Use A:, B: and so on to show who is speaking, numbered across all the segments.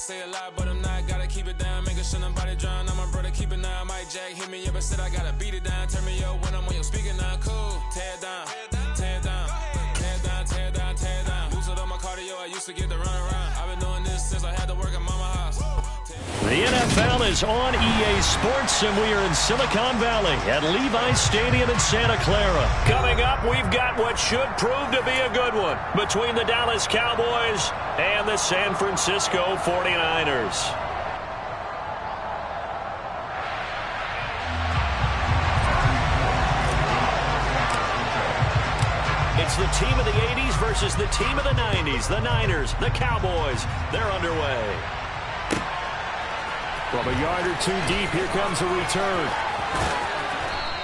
A: say a lot, but I'm not. Gotta keep it down, making sure nobody drown. I'm my brother, keep it down. Mike Jack hit me up and said I gotta beat it down. Turn me up when I'm on your speaker now. Cool, tear it down, tear it down, tear it down, tear it down, tear it down. Lose it on my cardio, I used to get to run around. I've been doing this since I had to work at mama house.
B: The NFL is on EA Sports, and we are in Silicon Valley at Levi's Stadium in Santa Clara. Coming up, we've got what should prove to be a good one between the Dallas Cowboys and the San Francisco 49ers. It's the team of the 80s versus the team of the 90s. The Niners, the Cowboys, they're underway. From a yard or two deep, here comes a return.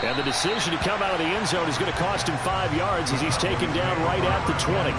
B: And the decision to come out of the end zone is going to cost him 5 yards as he's taken down right at the 20.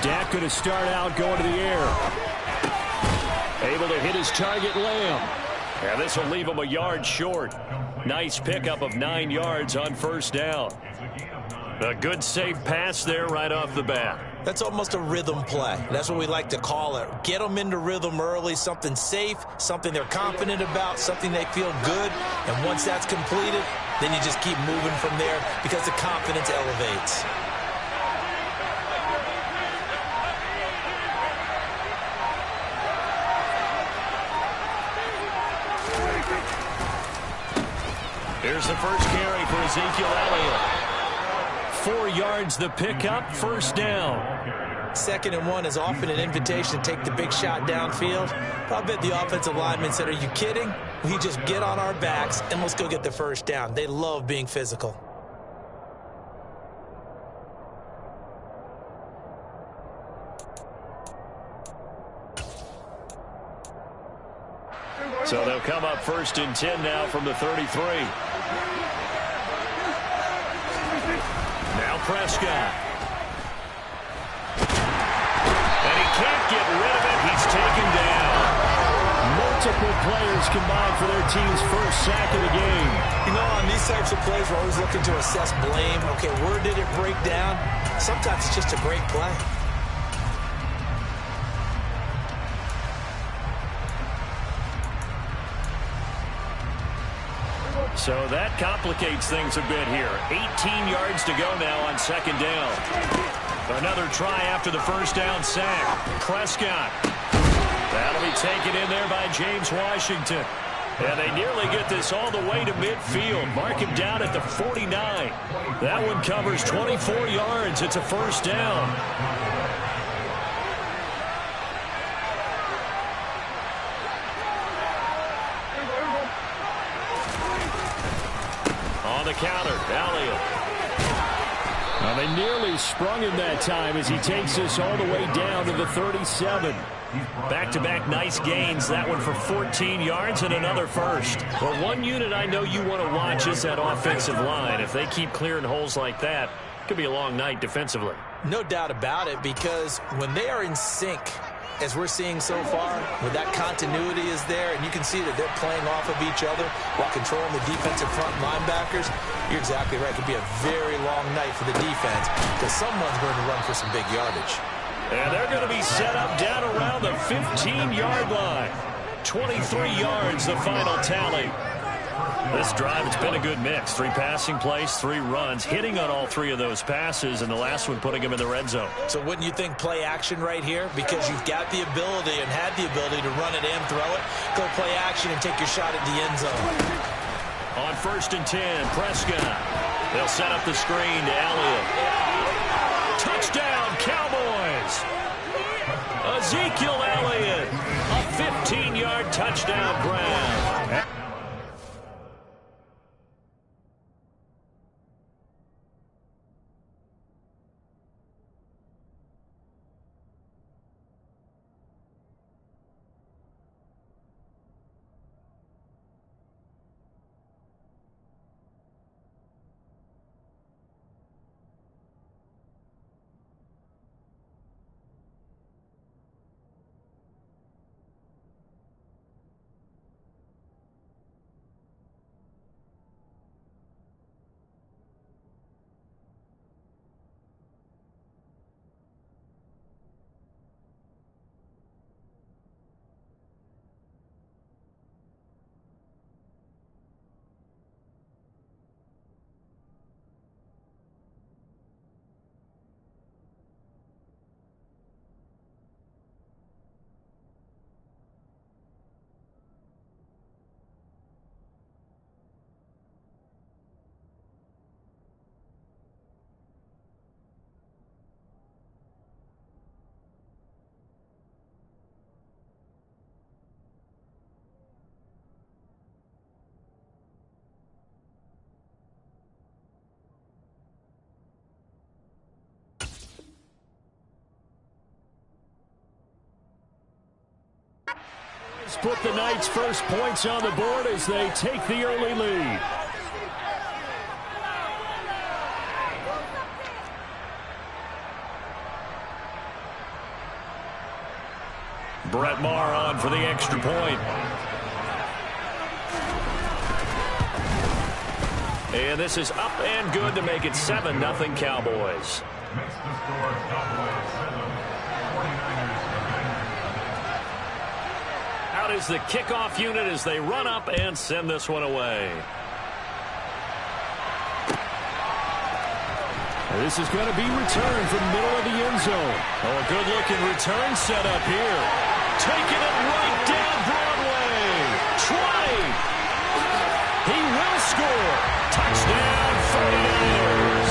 B: Dak going to start out going to the air. Able to hit his target, Lamb. And this will leave him a yard short. Nice pickup of 9 yards on first down. A good safe pass there right off the bat.
C: That's almost a rhythm play. That's what we like to call it. Get them into rhythm early, something safe, something they're confident about, something they feel good. And once that's completed, then you just keep moving from there because the confidence elevates.
B: Here's the first carry for Ezekiel Elliott. 4 yards the pickup, first down.
C: 2nd and 1 is often an invitation to take the big shot downfield. But I bet the offensive lineman said, are you kidding? We just get on our backs and let's go get the first down. They love being physical.
B: So they'll come up 1st and 10 now from the 33. Now Prescott. And he can't get rid of it. He's taken down. Multiple players combined for their team's first sack of the game.
C: You know, on these types of plays, we're always looking to assess blame. Okay, where did it break down? Sometimes it's just a great play.
B: So that complicates things a bit here. 18 yards to go now on 2nd down. Another try after the first down sack. Prescott. That'll be taken in there by James Washington. And they nearly get this all the way to midfield. Mark him down at the 49. That one covers 24 yards. It's a first down. On the counter, Elliott. Well, they nearly sprung him that time as he takes this all the way down to the 37. Back-to-back nice gains. That one for 14 yards and another first. Well, one unit I know you want to watch is that offensive line. If they keep clearing holes like that, Could be a long night defensively.
C: No doubt about it, because when they are in sync, as we're seeing so far, when that continuity is there, and you can see that they're playing off of each other while controlling the defensive front linebackers, you're exactly right. It could be a very long night for the defense because someone's going to run for some big yardage.
B: And they're going to be set up down around the 15-yard line. 23 yards, the final tally. This drive, it's been a good mix. 3 passing plays, 3 runs, hitting on all 3 of those passes, and the last one putting him in the red zone.
C: So wouldn't you think play action right here? Because you've got the ability and had the ability to run it and throw it. Go play action and take your shot at the end zone.
B: On 1st and 10, Prescott. They'll set up the screen to Elliott. Touchdown, Cowboys! Ezekiel Elliott, a 15-yard touchdown grab. Put the Knights' first points on the board as they take the early lead. Brett Maher on for the extra point. And this is up and good to make it 7-0 Cowboys. Out is the kickoff unit as they run up and send this one away. This is going to be returned from the middle of the end zone. Oh, a good-looking return set up here. Taking it right down Broadway. Trey. He will score. Touchdown, 49ers.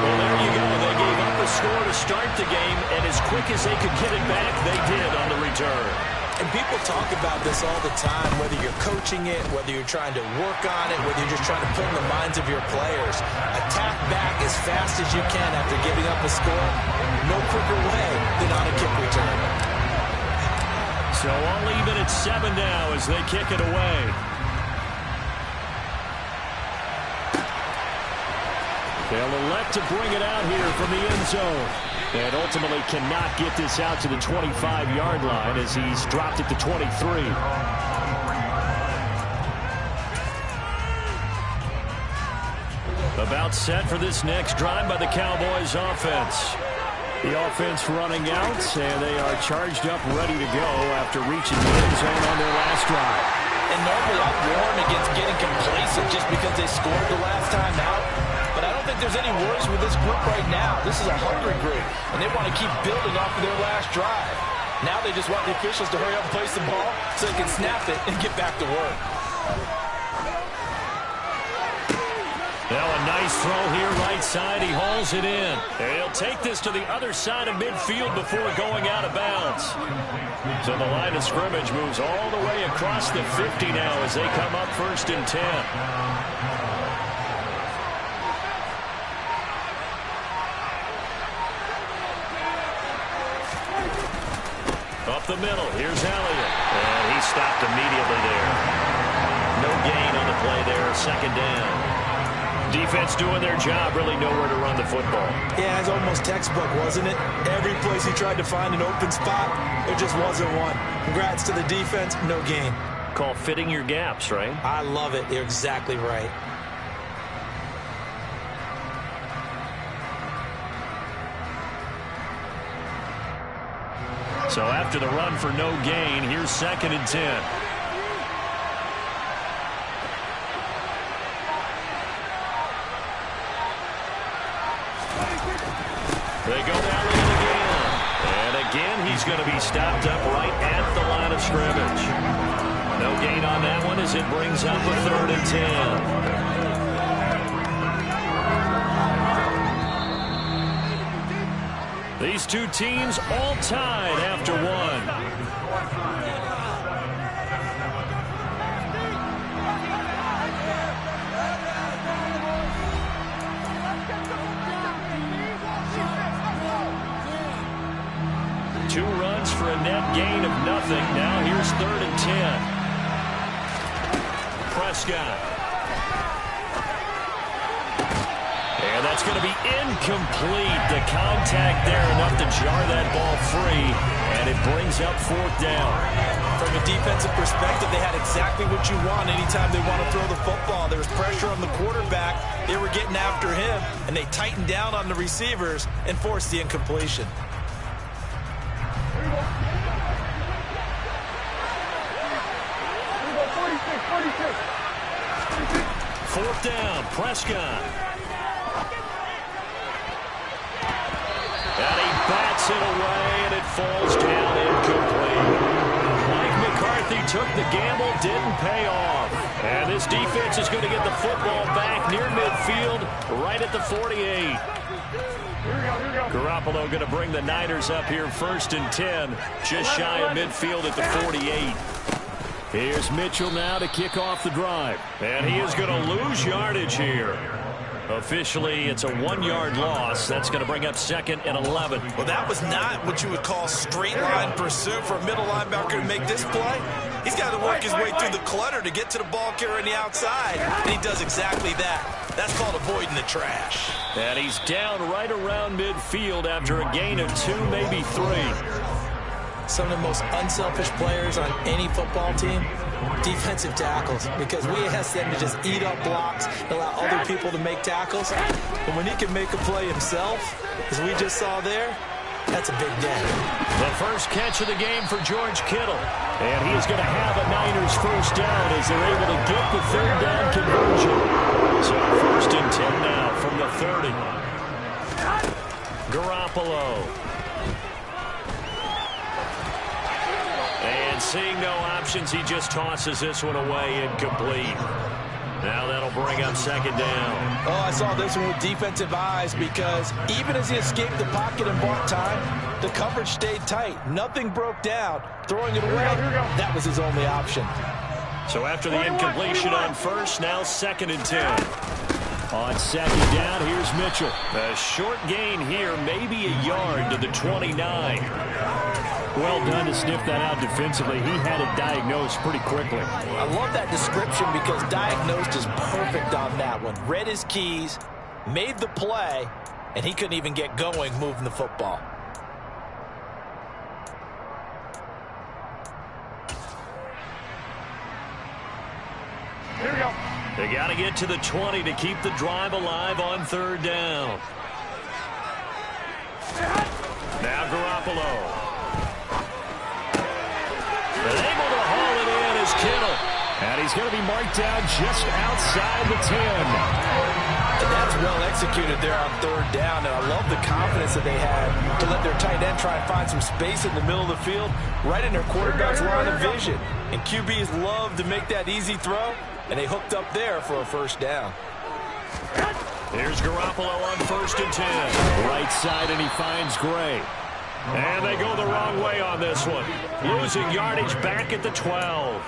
B: Well, there you go. They gave up a score to start the game, and as quick as they could get it back, they did on the return.
C: And people talk about this all the time, whether you're coaching it, whether you're trying to work on it, whether you're just trying to put in the minds of your players. Attack back as fast as you can after giving up a score. No quicker way than on a kick return.
B: So all even at 7 now as they kick it away. They'll elect to bring it out here from the end zone. And ultimately cannot get this out to the 25-yard line as he's dropped it to 23. About set for this next drive by the Cowboys offense. The offense running out, and they are charged up, ready to go after reaching the end zone on their last drive.
C: And normally I warn against getting complacent just because they scored the last time out. But I don't think there's any worries with this group right now. This is a hungry group, and they want to keep building off of their last drive. Now they just want the officials to hurry up and place the ball so they can snap it and get back to work.
B: Now a nice throw here right side. He hauls it in. And he'll take this to the other side of midfield before going out of bounds. So the line of scrimmage moves all the way across the 50 now as they come up 1st and 10. Up the middle, here's Elliott. And he stopped immediately there. No gain on the play there, 2nd down. Defense doing their job, really nowhere to run the football.
C: Yeah, it's almost textbook, wasn't it? Every place he tried to find an open spot, there just wasn't one. Congrats to the defense, no gain.
B: Call fitting your gaps, right?
C: I love it. You're exactly right.
B: So after the run for no gain, here's 2nd and 10. They go down with it again. And again, he's going to be stopped up right at the line of scrimmage. No gain on that one as it brings up a 3rd and 10. These two teams all tied after one. Two runs for a net gain of nothing. Now here's 3rd and 10. Prescott. And that's going to be incomplete. The contact there enough to jar that ball free, and it brings up 4th down.
C: From a defensive perspective, they had exactly what you want anytime they want to throw the football. There was pressure on the quarterback. They were getting after him, and they tightened down on the receivers and forced the incompletion.
B: Fourth down, Prescott. And he bats it away, and it falls down incomplete. Mike McCarthy took the gamble, didn't pay off. And this defense is going to get the football back near midfield, right at the 48. Garoppolo going to bring the Niners up here 1st and 10, just shy of midfield at the 48. Here's Mitchell now to kick off the drive. And he is going to lose yardage here. Officially, it's a 1-yard loss. That's going to bring up 2nd and 11.
C: Well, that was not what you would call straight line pursuit for a middle linebacker to make this play. He's got to work his way through the clutter to get to the ball carrier on the outside, and he does exactly that. That's called avoiding the trash.
B: And he's down right around midfield after a gain of 2, maybe 3.
C: Some of the most unselfish players on any football team, defensive tackles, because we ask them to just eat up blocks, allow other people to make tackles. But when he can make a play himself, as we just saw there, that's a big day.
B: The first catch of the game for George Kittle. And he is going to have a Niners first down as they're able to get the 3rd down conversion. So 1st and 10 now from the 30. Garoppolo. And seeing no options, he just tosses this one away, incomplete. Now that'll bring up 2nd down.
C: Oh, I saw this one with defensive eyes because even as he escaped the pocket and bought time, the coverage stayed tight. Nothing broke down. Throwing it away, that was his only option.
B: So after the incompletion on 1st, now 2nd and 10. On 2nd down, here's Mitchell. A short gain here, maybe a yard to the 29. Well done to sniff that out defensively. He had it diagnosed pretty quickly.
C: I love that description because diagnosed is perfect on that one. Read his keys, made the play, and he couldn't even get going moving the football.
B: Here we go. They got to get to the 20 to keep the drive alive on 3rd down. Now Garoppolo. And able to haul it in is Kittle. And he's going to be marked down just outside the 10.
C: And that's well executed there on 3rd down. And I love the confidence that they had to let their tight end try and find some space in the middle of the field, right in their quarterback's line of vision. And QBs love to make that easy throw, and they hooked up there for a 1st down.
B: Here's Garoppolo on 1st and 10. Right side, and he finds Gray. And they go the wrong way on this one. Losing yardage back at the 12.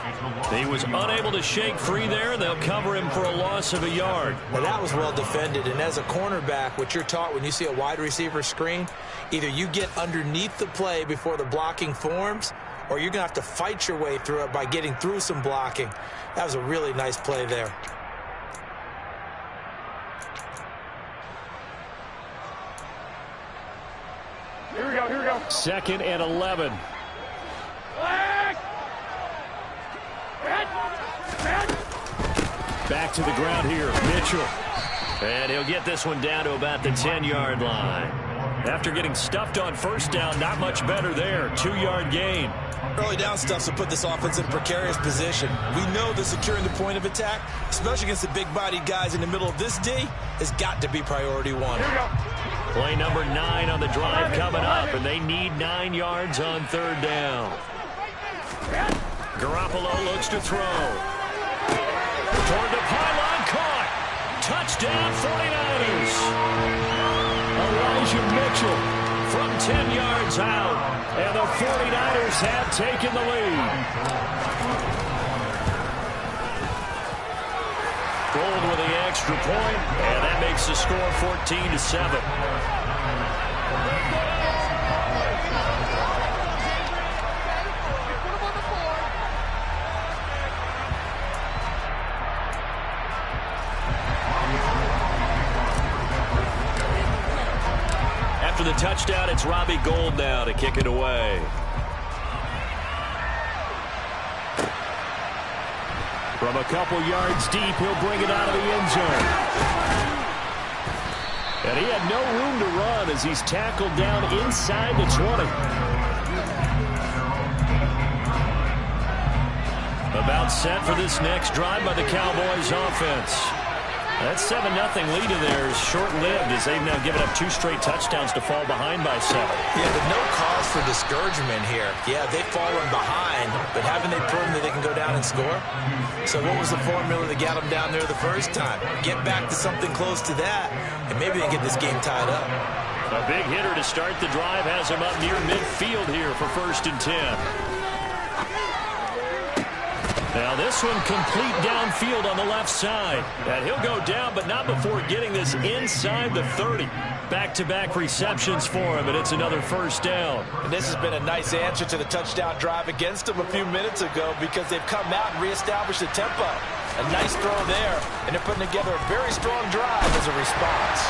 B: He was unable to shake free there. They'll cover him for a loss of a yard.
C: Well, that was well defended. And as a cornerback, what you're taught when you see a wide receiver screen, either you get underneath the play before the blocking forms, or you're going to have to fight your way through it by getting through some blocking. That was a really nice play there.
B: 2nd and 11. Back to the ground here, Mitchell. And he'll get this one down to about the 10-yard line. After getting stuffed on first down, not much better there. 2-yard gain.
C: Early down stuff to put this offense in a precarious position. We know that securing the point of attack, especially against the big-bodied guys in the middle of this D, has got to be priority one.
B: Play number 9 on the drive coming up, and they need 9 yards on 3rd down. Garoppolo looks to throw. Toward the pylon, caught. Touchdown, 49ers. Elijah Mitchell from 10 yards out, and the 49ers have taken the lead. Gold with the extra point, and that makes the score 14-7. After the touchdown, it's Robbie Gould now to kick it away. From a couple yards deep, he'll bring it out of the end zone. And he had no room to run as he's tackled down inside the 20. About set for this next drive by the Cowboys offense. That 7-0 lead in there is short-lived as they've now given up 2 straight touchdowns to fall behind by 7.
C: Yeah, but no cause for discouragement here. Yeah, they've fallen behind, but haven't they proven that they can go down and score? So what was the formula that got them down there the first time? Get back to something close to that, and maybe they can get this game tied up.
B: A big hitter to start the drive has him up near midfield here for 1st and 10. Now this one complete downfield on the left side. And he'll go down, but not before getting this inside the 30. Back-to-back receptions for him, and it's another 1st down.
C: And this has been a nice answer to the touchdown drive against them a few minutes ago because they've come out and reestablished the tempo. A nice throw there, and they're putting together a very strong drive as a response.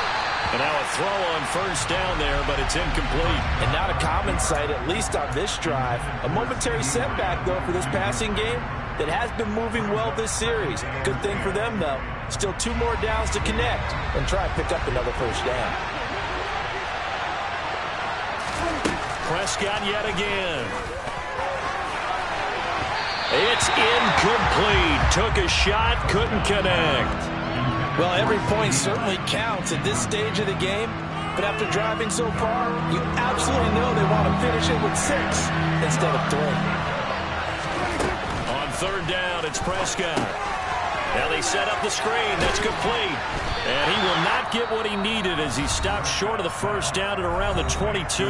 B: And now a throw on 1st down there, but it's incomplete.
C: And not a common sight, at least on this drive. A momentary setback, though, for this passing game that has been moving well this series. Good thing for them, though. Still 2 more downs to connect and try and pick up another 1st down.
B: Prescott yet again. It's incomplete. Took a shot, couldn't connect.
C: Well, every point certainly counts at this stage of the game, but after driving so far, you absolutely know they want to finish it with 6 instead of 3.
B: On 3rd down, it's Prescott. Now they set up the screen. That's complete. And he will not get what he needed as he stopped short of the 1st down at around the 22.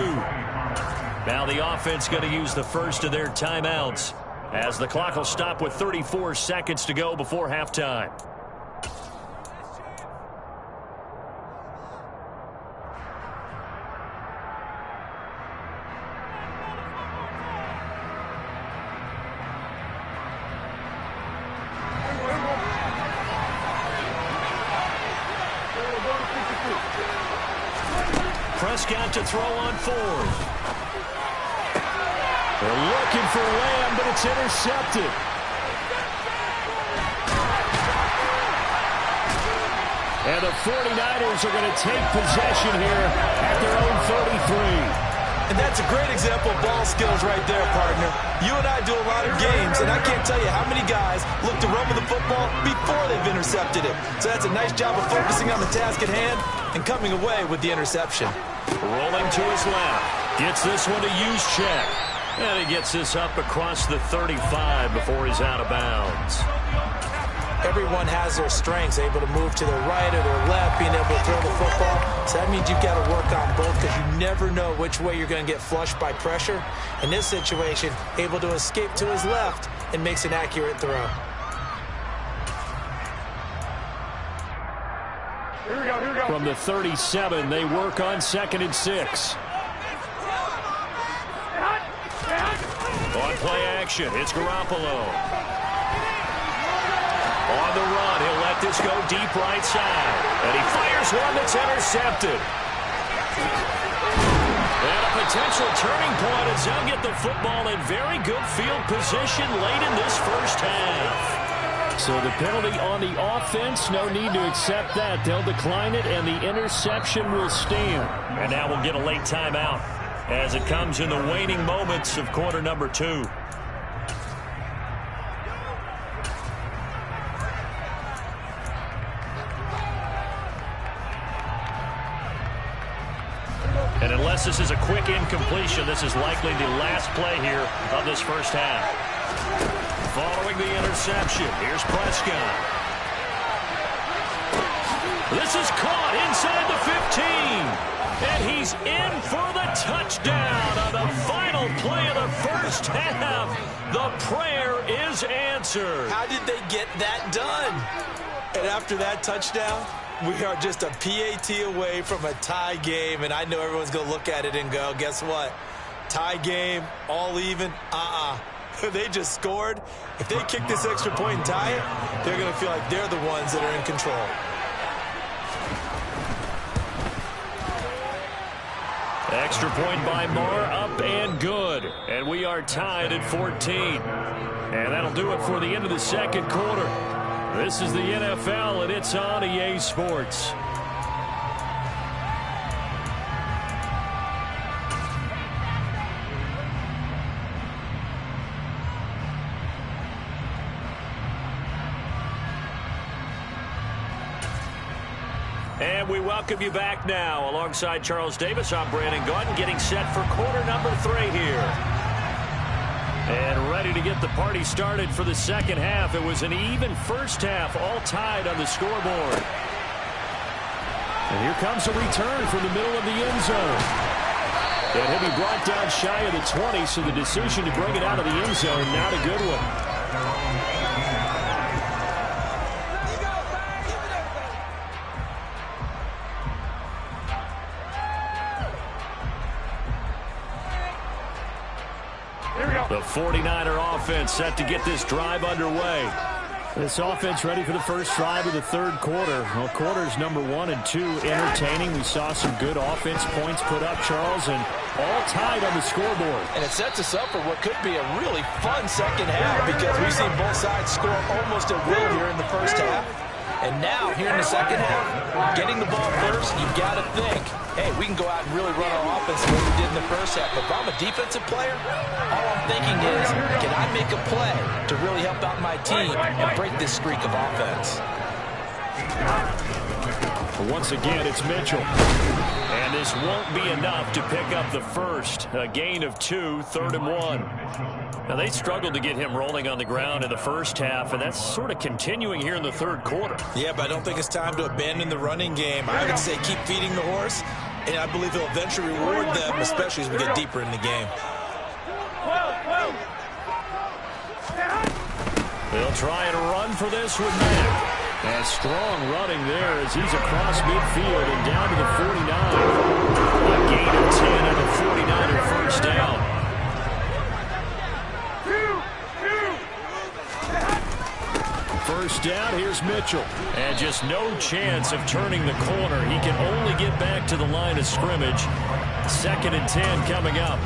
B: Now the offense going to use the first of their timeouts as the clock will stop with 34 seconds to go before halftime. Prescott to throw on 4th. They're looking for Lamb, but it's intercepted. And the 49ers are going to take possession here at their own 33.
C: And that's a great example of ball skills right there, partner. You and I do a lot of games, and I can't tell you how many guys look to run with the football before they've intercepted it. So that's a nice job of focusing on the task at hand and coming away with the interception.
B: Rolling to his left. Gets this one to use check. And he gets this up across the 35 before he's out of bounds.
C: Everyone has their strengths, able to move to their right or their left, being able to throw the football. So that means you've got to work on both because you never know which way you're going to get flushed by pressure. In this situation, able to escape to his left and makes an accurate throw.
D: Here we go.
B: From the 37, they work on 2nd and 6. On play action, it's Garoppolo. On the run, he'll let this go deep right side. And he fires one that's intercepted. And a potential turning point as they'll get the football in very good field position late in this first half. So the penalty on the offense, no need to accept that. They'll decline it, and the interception will stand. And now we'll get a late timeout as it comes in the waning moments of quarter number 2. And unless this is a quick incompletion, this is likely the last play here of this first half. Following the interception, here's Prescott. This is caught inside the 15. And he's in for the touchdown on the final play of the first half. The prayer is answered.
C: How did they get that done? And after that touchdown, we are just a PAT away from a tie game. And I know everyone's going to look at it and go, guess what? Tie game, all even, They just scored. If they kick this extra point and tie it, they're going to feel like they're the ones that are in control.
B: Extra point by Marr, up and good. And we are tied at 14. And that'll do it for the end of the second quarter. This is the NFL, and it's on EA Sports. And we welcome you back now. Alongside Charles Davis, I'm Brandon Gaudin, getting set for quarter number 3 here. And ready to get the party started for the second half. It was an even first half, all tied on the scoreboard. And here comes a return from the middle of the end zone. And he'll be brought down shy of the 20, so the decision to bring it out of the end zone, not a good one. The 49er offense set to get this drive underway. This offense ready for the first drive of the third quarter. Well, quarters number 1 and 2 entertaining. We saw some good offense points put up, Charles, and all tied on the scoreboard.
C: And it sets us up for what could be a really fun second half because we've seen both sides score almost at will here in the first half. And now, here in the second half, getting the ball first, you've got to think, hey, we can go out and really run our offense the way we did in the first half. But if I'm a defensive player, all I'm thinking is, can I make a play to really help out my team and break this streak of offense?
B: Once again, it's Mitchell. And this won't be enough to pick up the first. A gain of 2, 3rd and 1. Now, they struggled to get him rolling on the ground in the first half, and that's sort of continuing here in the third quarter.
C: Yeah, but I don't think it's time to abandon the running game. I would say keep feeding the horse, and I believe he'll eventually reward them, especially as we get deeper in the game.
B: They'll try and run for this with Mack. And strong running there as he's across midfield and down to the 49. A gain of 10 on the 49er first down. First down, here's Mitchell. And just no chance of turning the corner. He can only get back to the line of scrimmage. 2nd and 10 coming up.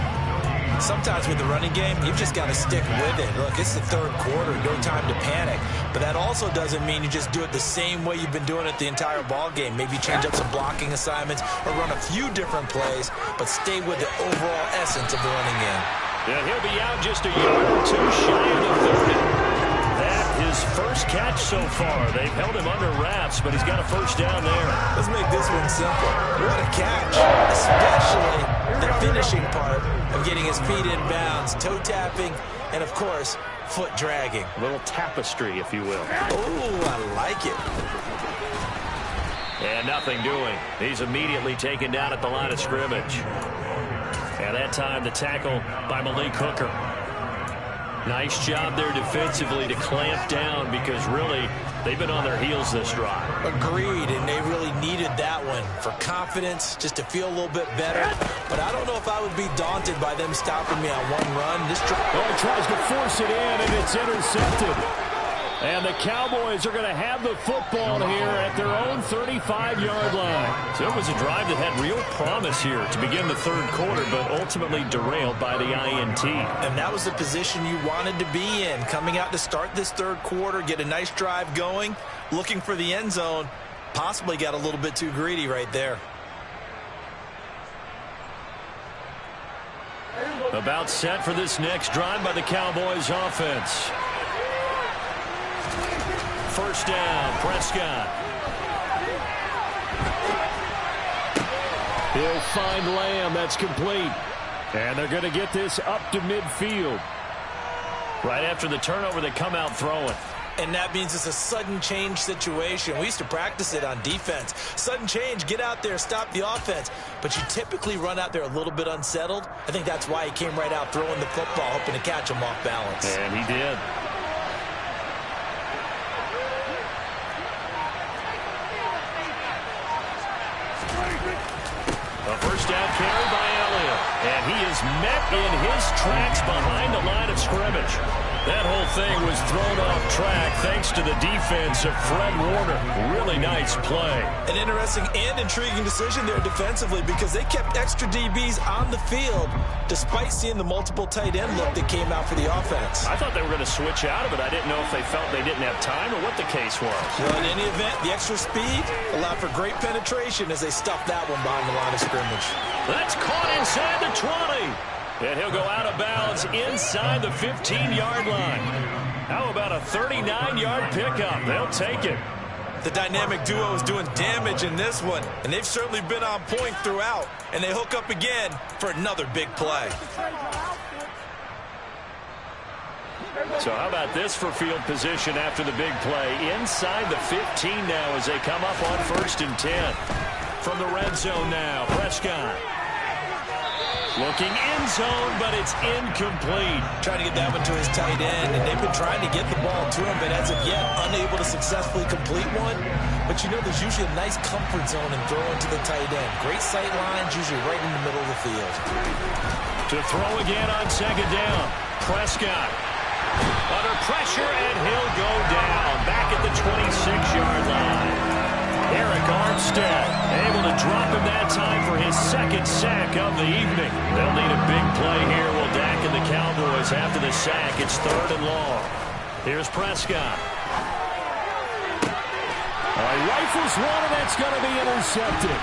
C: Sometimes with the running game, you've just got to stick with it. Look, it's the third quarter, no time to panic. But that also doesn't mean you just do it the same way you've been doing it the entire ball game. Maybe change up some blocking assignments or run a few different plays, but stay with the overall essence of the running game.
B: Yeah, he'll be out just a yard or 2 shy of the 30. His first catch so far. They've held him under wraps, but he's got a first down there.
C: Let's make this one simple. What a catch, especially the finishing part of getting his feet in bounds, toe tapping, and, of course, foot dragging.
B: A little tapestry, if you will.
C: Oh, I like it.
B: And nothing doing. He's immediately taken down at the line of scrimmage. And that time the tackle by Malik Hooker. Nice job there defensively to clamp down because really they've been on their heels this drive.
C: Agreed, and they really needed that one for confidence, just to feel a little bit better. But I don't know if I would be daunted by them stopping me on one run. This
B: tries to force it in, and it's intercepted. And the Cowboys are going to have the football here at their own 35-yard line. So it was a drive that had real promise here to begin the third quarter, but ultimately derailed by the INT.
C: And that was the position you wanted to be in, coming out to start this third quarter, get a nice drive going, looking for the end zone. Possibly got a little bit too greedy right there.
B: About set for this next drive by the Cowboys offense. First down, Prescott. He'll find Lamb. That's complete. And they're going to get this up to midfield. Right after the turnover, they come out throwing.
C: And that means it's a sudden change situation. We used to practice it on defense. Sudden change, get out there, stop the offense. But you typically run out there a little bit unsettled. I think that's why he came right out throwing the football, hoping to catch him off balance.
B: And he did. A first down carry by Elliott. And he is met in his tracks behind the line of scrimmage. That whole thing was thrown off track thanks to the defense of Fred Warner. Really nice play.
C: An interesting and intriguing decision there defensively because they kept extra DBs on the field despite seeing the multiple tight end look that came out for the offense.
B: I thought they were going to switch out of it. I didn't know if they felt they didn't have time or what the case was.
C: Well, in any event, the extra speed allowed for great penetration as they stuffed that one behind the line of scrimmage.
B: That's caught inside the 20. And he'll go out of bounds inside the 15-yard line. How about a 39-yard pickup? They'll take it.
C: The dynamic duo is doing damage in this one, and they've certainly been on point throughout. And they hook up again for another big play.
B: So how about this for field position after the big play? Inside the 15 now as they come up on 1st and 10. From the red zone now, Prescott. Looking in zone, but it's incomplete.
C: Trying to get that one to his tight end, and they've been trying to get the ball to him, but as of yet, unable to successfully complete one. But you know, there's usually a nice comfort zone in throwing to the tight end. Great sight lines, usually right in the middle of the field.
B: To throw again on 2nd down, Prescott. Under pressure, and he'll go down. Back at the 26-yard line. Eric Armstead able to drop him that time for his 2nd sack of the evening. They'll need a big play here. Will Dak and the Cowboys after the sack. It's 3rd and long. Here's Prescott. Rifles one, and that's going to be intercepted.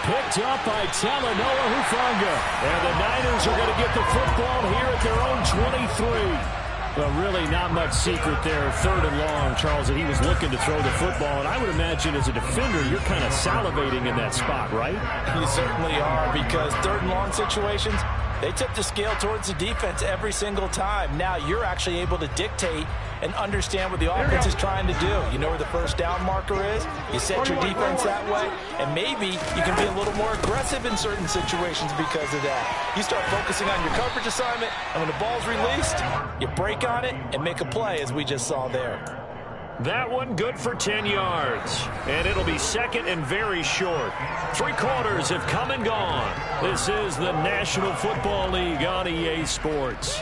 B: Picked up by Talanoa Hufanga. And the Niners are going to get the football here at their own 23. Well, really not much secret there. 3rd and long, Charles, that he was looking to throw the football. And I would imagine as a defender, you're kind of salivating in that spot, right?
C: You certainly are, because 3rd and long situations, they tip the scale towards the defense every single time. Now you're actually able to dictate and understand what the offense is trying to do. You know where the first down marker is. You set your defense that way, and maybe you can be a little more aggressive in certain situations because of that. You start focusing on your coverage assignment, and when the ball's released, you break on it and make a play, as we just saw there.
B: That one good for 10 yards. And it'll be 2nd and very short. 3 quarters have come and gone. This is the National Football League on EA Sports.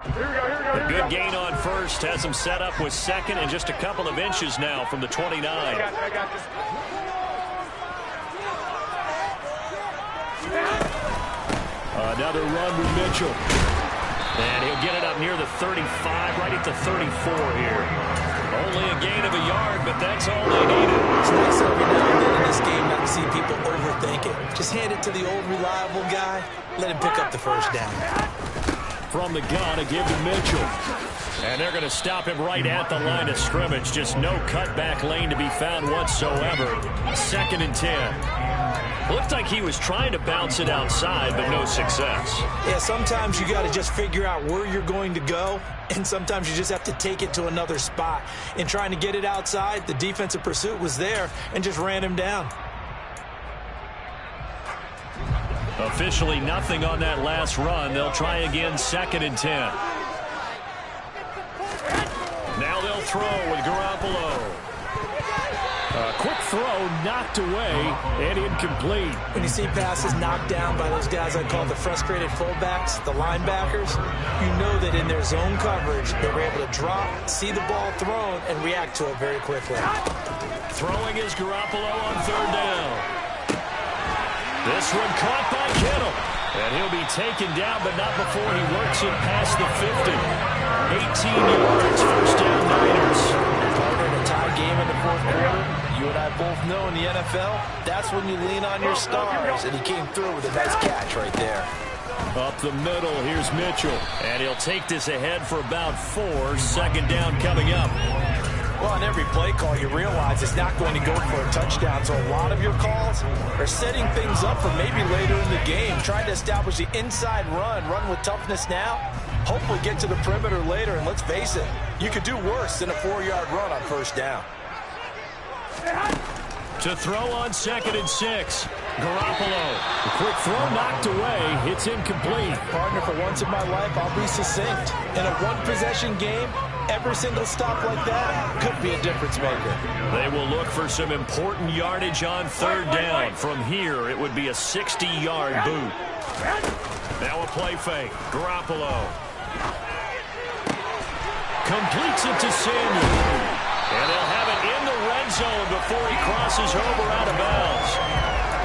B: A good gain on 1st. Has him set up with 2nd and just a couple of inches now from the 29.
D: I got this.
B: Another run with Mitchell. And he'll get it up near the 35, right at the 34 here. Only a gain of a yard, but that's all they needed.
C: It's nice every now and then in this game not to see people overthink it. Just hand it to the old reliable guy. Let him pick up the first down.
B: From the gun, a give to Mitchell. And they're going to stop him right at the line of scrimmage. Just no cutback lane to be found whatsoever. 2nd and 10. Looked like he was trying to bounce it outside, but no success.
C: Yeah, sometimes you got to just figure out where you're going to go, and sometimes you just have to take it to another spot. In trying to get it outside, the defensive pursuit was there and just ran him down.
B: Officially nothing on that last run. They'll try again 2nd and 10. Now they'll throw with Garoppolo. Quick throw knocked away and incomplete.
C: When you see passes knocked down by those guys I call the frustrated fullbacks, the linebackers, you know that in their zone coverage, they were able to drop, see the ball thrown, and react to it very quickly.
B: Throwing is Garoppolo on third down. This one caught by Kittle. And he'll be taken down, but not before he works it past the 50. 18 yards, first down Niners.
C: Partner in a tie game in the fourth quarter. You and I both know in the NFL, that's when you lean on your stars. And he came through with a nice catch right there.
B: Up the middle, here's Mitchell. And he'll take this ahead for about 4. Second down coming up.
C: Well, on every play call, you realize it's not going to go for a touchdown. So a lot of your calls are setting things up for maybe later in the game, trying to establish the inside run with toughness now, hopefully get to the perimeter later. And let's face it, you could do worse than a 4-yard run on first down.
B: To throw on 2nd and 6. Garoppolo. The quick throw knocked away. It's incomplete.
C: Partner, for once in my life, I'll be succinct. In a one-possession game, every single stop like that could be a difference maker.
B: They will look for some important yardage on third down. From here, it would be a 60-yard boot. Now a play fake. Garoppolo. Completes it to Samuel. And they'll have it in the red zone before he crosses over out of bounds.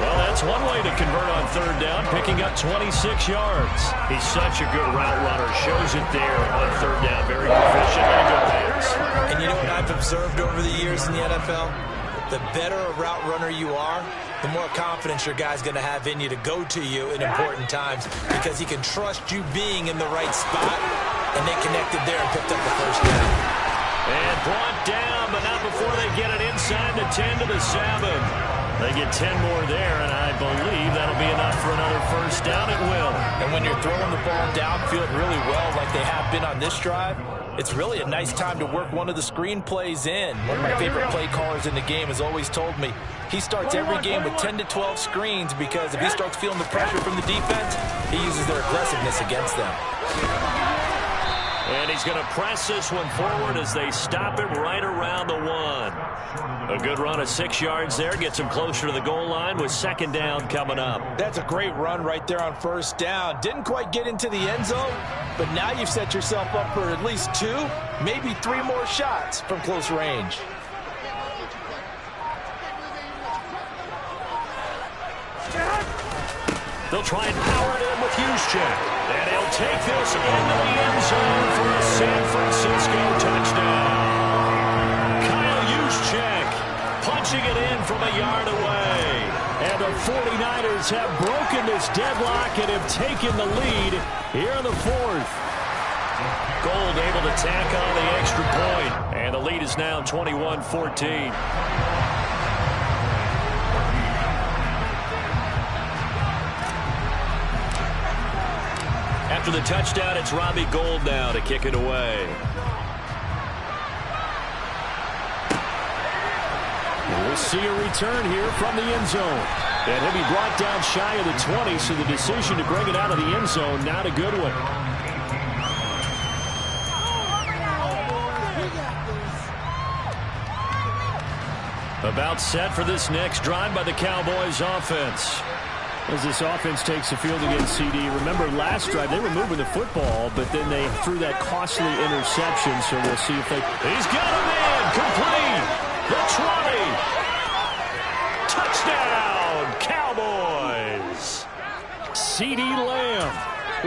B: Well, that's one way to convert on third down, picking up 26 yards. He's such a good route runner. Shows it there on third down. Very efficient and a good pass.
C: And you know what I've observed over the years in the NFL? The better a route runner you are, the more confidence your guy's going to have in you to go to you in important times because he can trust you being in the right spot, and they connected there and picked up the first down.
B: And brought down, but not before they get it inside the 10 to the 7. They get 10 more there, and I believe that'll be enough for another first down. It will.
C: And when you're throwing the ball downfield really well like they have been on this drive, it's really a nice time to work one of the screen plays in. One of my favorite play callers in the game has always told me he starts every game with 10 to 12 screens because if he starts feeling the pressure from the defense, he uses their aggressiveness against them.
B: And he's going to press this one forward as they stop him right around the 1. A good run of 6 yards there. Gets him closer to the goal line with second down coming up.
C: That's a great run right there on first down. Didn't quite get into the end zone, but now you've set yourself up for at least 2, maybe 3 more shots from close range.
B: They'll try and power it in with Juszczyk. And he'll take this into the end zone for a San Francisco touchdown. Kyle Juszczyk punching it in from a yard away. And the 49ers have broken this deadlock and have taken the lead here in the 4th. Gold able to tack on the extra point. And the lead is now 21-14. After the touchdown, it's Robbie Gould now to kick it away. We'll see a return here from the end zone. And he'll be brought down shy of the 20, so the decision to bring it out of the end zone, not a good one. About set for this next drive by the Cowboys offense. As this offense takes the field against CD. Remember, last drive, they were moving the football, but then they threw that costly interception, so we'll see if they... He's got him in! Complete! The 20! Touchdown, Cowboys! CD Lamb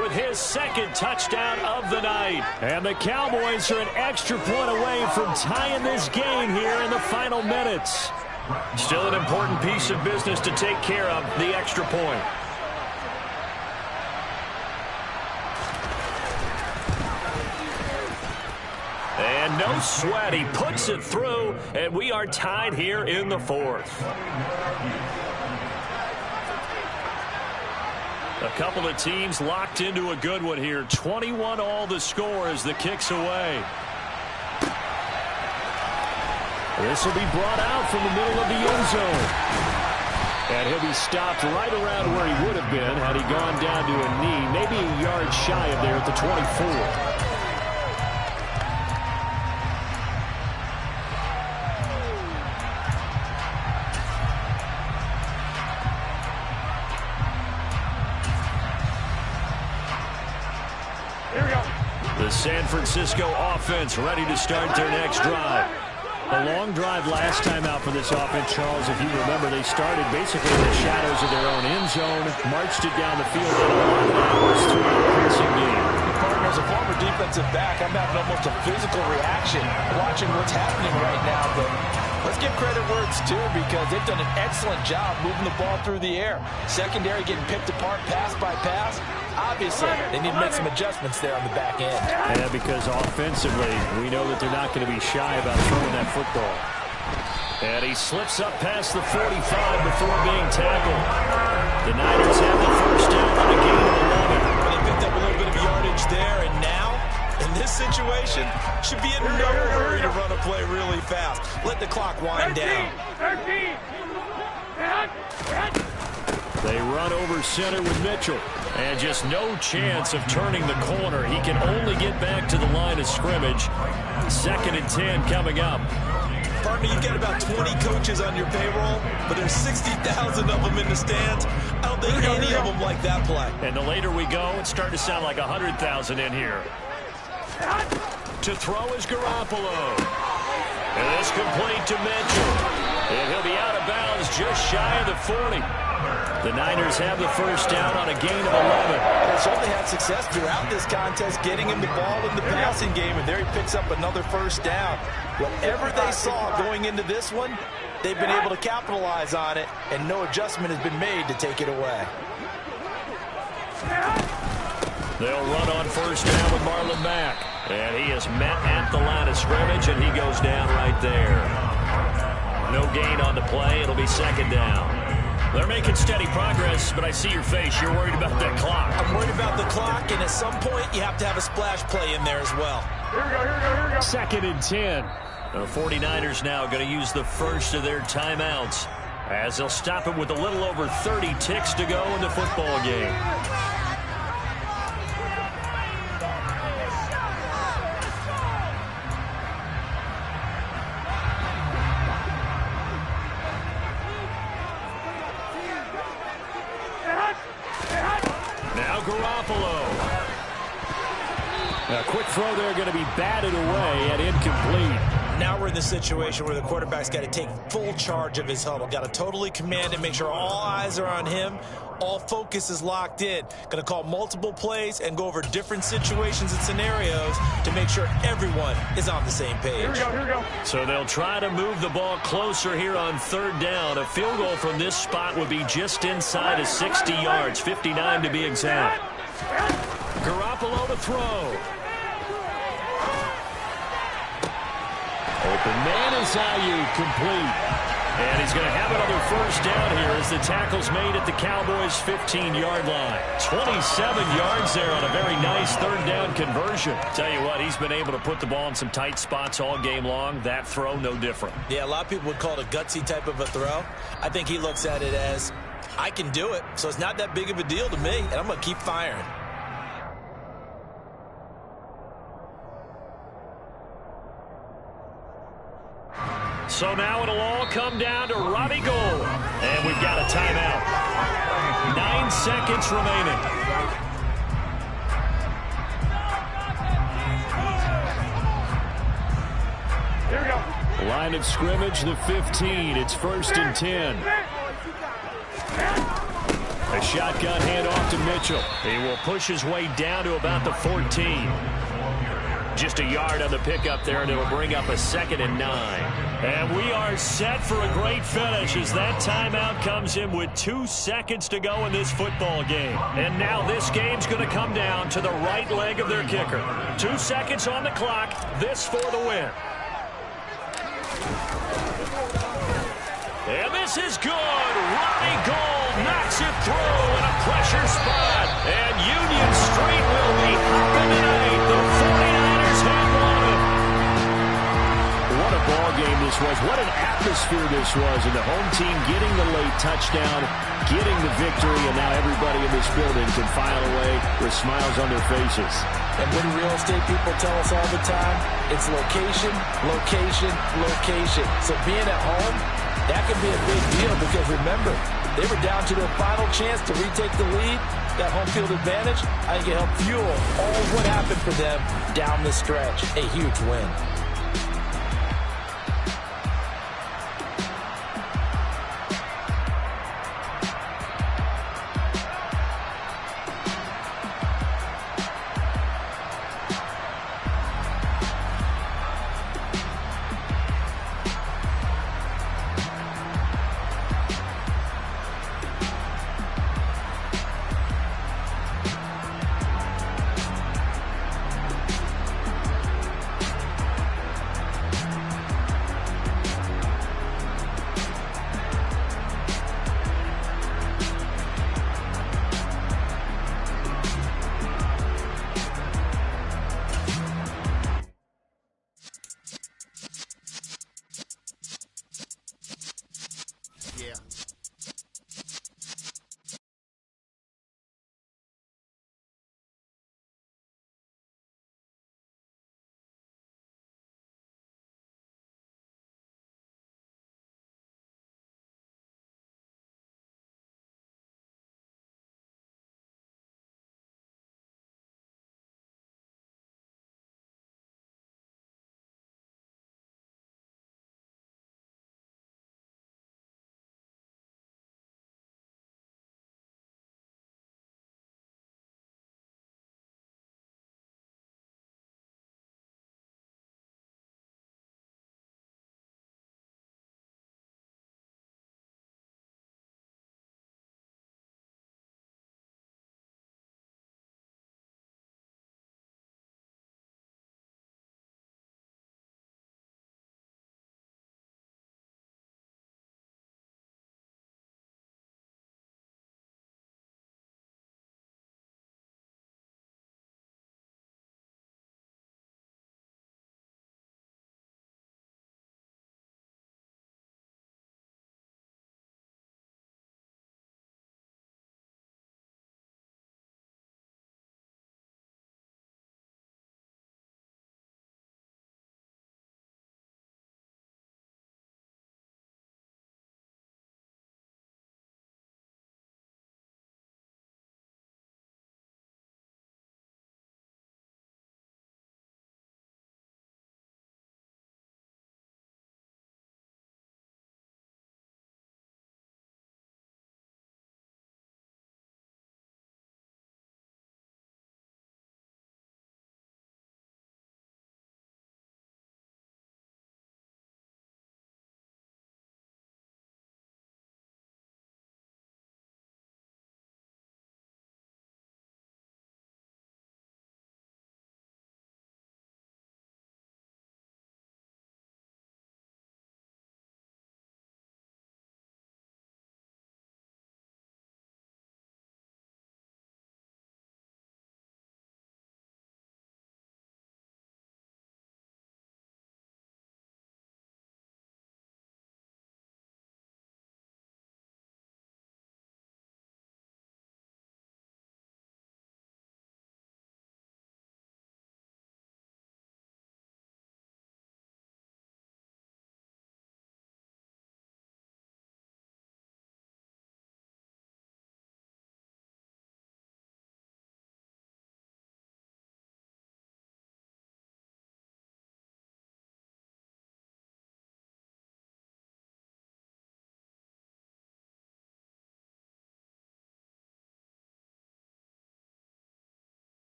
B: with his second touchdown of the night. And the Cowboys are an extra point away from tying this game here in the final minutes. Still an important piece of business to take care of, the extra point. And no sweat, he puts it through, and we are tied here in the 4th. A couple of teams locked into a good one here. 21 all the score as the kick's away. This will be brought out from the middle of the end zone. And he'll be stopped right around where he would have been had he gone down to a knee, maybe a yard shy of there at the 24. San Francisco offense ready to start their next drive. A long drive last time out for this offense, Charles. If you remember, they started basically in the shadows of their own end zone, marched it down the field, and a lot of that was through the passing game.
C: Partner, as a former defensive back, I'm having almost a physical reaction watching what's happening right now. But let's give credit where it's due, because they've done an excellent job moving the ball through the air. Secondary getting picked apart pass by pass. Obviously, they need to make some adjustments there on the back end.
B: Yeah, because offensively, we know that they're not going to be shy about throwing that football. And he slips up past the 45 before being tackled. The Niners have the first down on a gain of 11.
C: Well, they picked up a little bit of yardage there, and now, in this situation, should be in no hurry to run a play really fast. Let the clock wind down.
D: 13.
B: They run over center with Mitchell. And just no chance of turning the corner. He can only get back to the line of scrimmage. 2nd and 10 coming up.
C: Partner, you've got about 20 coaches on your payroll, but there's 60,000 of them in the stands. I don't think any of them like that play.
B: And the later we go, it's starting to sound like 100,000 in here. To throw is Garoppolo. And it's complete to Mitchell. And he'll be out of bounds just shy of the 40. The Niners have the first down on a gain of 11.
C: They certainly had success throughout this contest getting him the ball in the passing game, and there he picks up another first down. Whatever they saw going into this one, they've been able to capitalize on it, and no adjustment has been made to take it away.
B: They'll run on first down with Marlon Mack. And he is met at the line of scrimmage, and he goes down right there. No gain on the play. It'll be 2nd down. They're making steady progress, but I see your face. You're worried about that clock.
C: I'm worried about the clock, and at some point, you have to have a splash play in there as well.
D: Here we go.
B: 2nd and 10. The 49ers now going to use the first of their timeouts, as they'll stop it with a little over 30 ticks to go in the football game. Now Garoppolo. A quick throw there going to be batted away and incomplete.
C: Now we're in the situation where the quarterback's got to take full charge of his huddle. Got to totally command it, make sure all eyes are on him. All focus is locked in. Going to call multiple plays and go over different situations and scenarios to make sure everyone is on the same page.
D: Here we go.
B: So they'll try to move the ball closer here on 3rd down. A field goal from this spot would be just inside of 60 yards, 59 to be exact. Garoppolo to throw. Open man is Ayuk, complete. And he's going to have another first down here as the tackle's made at the Cowboys' 15-yard line. 27 yards there on a very nice 3rd down conversion. Tell you what, he's been able to put the ball in some tight spots all game long. That throw, no different.
C: Yeah, a lot of people would call it a gutsy type of a throw. I think he looks at it as, I can do it, so it's not that big of a deal to me, and I'm going to keep firing.
B: So now it'll all come down to Robbie Gould. And we've got a timeout. 9 seconds remaining.
D: Here we go.
B: Line of scrimmage, the 15. It's 1st and 10. A shotgun handoff to Mitchell. He will push his way down to about the 14. Just a yard on the pickup there, and it'll bring up a 2nd and 9. And we are set for a great finish as that timeout comes in with 2 seconds to go in this football game. And now this game's going to come down to the right leg of their kicker. 2 seconds on the clock. This for the win. And this is good. Robbie Gould knocks it through in a pressure spot. And Union Street will be hopping tonight. The 49ers have won it. What a ball game this was. What an atmosphere this was. And the home team getting the late touchdown, getting the victory, and now everybody in this building can file away with smiles on their faces.
C: And what do real estate people tell us all the time? It's location, location, location. So being at home, that can be a big deal because remember, they were down to their final chance to retake the lead, that home field advantage, I think it helped fuel all what happened for them down the stretch. A huge win.